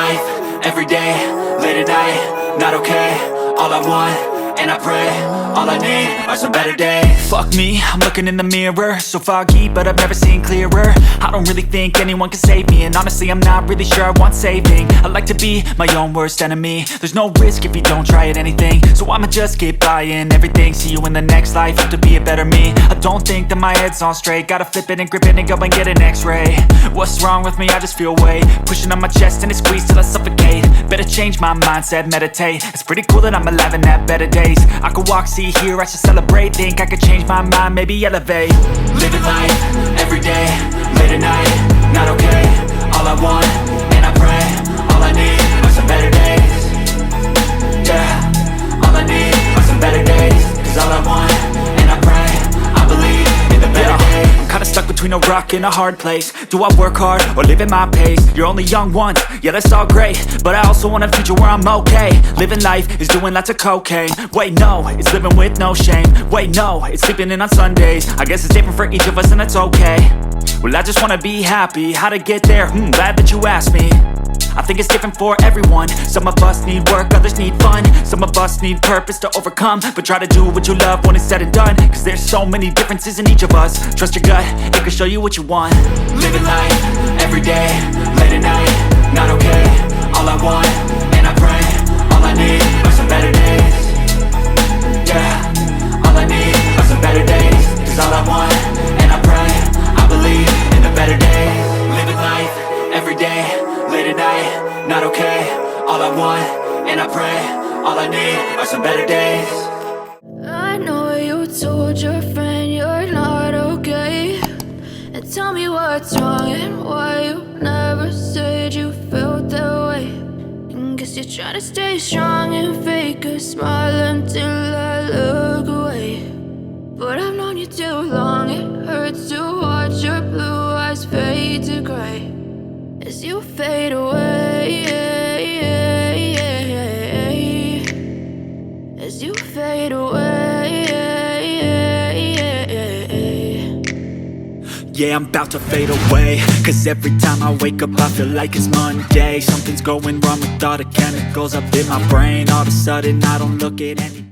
life, everyday, late at night, not okay. All I want, and I pray, all I need are some better days. Fuck me, I'm looking in the mirror, so foggy, but I've never seen clearer. I don't really think anyone can save me, and honestly I'm not really sure I want saving. I like to be my own worst enemy. There's no risk if you don't try at anything, so I'ma just keep buying everything. See you in the next life, have to be a better me. I don't think that my head's on straight, gotta flip it and grip it and go and get an x-ray. What's wrong with me? I just feel weight pushing on my chest and it squeezes till I suffocate. Better change my mindset, meditate. It's pretty cool that I'm alive and have better days. I could walk, see, hear, I should celebrate. Think I could change my mind, maybe elevate. Living life, everyday, late at night, not okay. All I want, and I pray, all I need are some better days. Yeah, all I need are some better days. Cause all I want, and I pray, I believe in the better days. I'm kinda stuck between a rock and a hard place. Do I work hard or live at my pace? You're only young once, yeah that's all great, but I also want a future where I'm okay. Living life is doing lots of cocaine. Wait no, it's living with no shame. Wait no, it's sleeping in on Sundays. I guess it's different for each of us and that's okay. Well I just wanna be happy, how to get there? Glad that you asked me. I think it's different for everyone. Some of us need work, others need fun. Some of us need purpose to overcome. But try to do what you love when it's said and done. Cause there's so many differences in each of us. Trust your gut, it can show you what you want. Living life, everyday, late at night, not okay. All I want, and I pray, all I need are some better days. Yeah, all I need are some better days. Cause all I want, and I pray, I believe in the better days. Living life, everyday, late at night, not okay. All I want, and I pray, all I need are some better days. I know you told your friend you're not okay, and tell me what's wrong and why you never said you felt that way. And guess you're trying to stay strong and fake a smile until I look away. But I've known you too long, it hurts to watch your blue eyes fade to gray as you fade away, as you fade away. Yeah, I'm about to fade away. Cause every time I wake up I feel like it's Monday. Something's going wrong with all the chemicals up in my brain. All of a sudden I don't look at anything.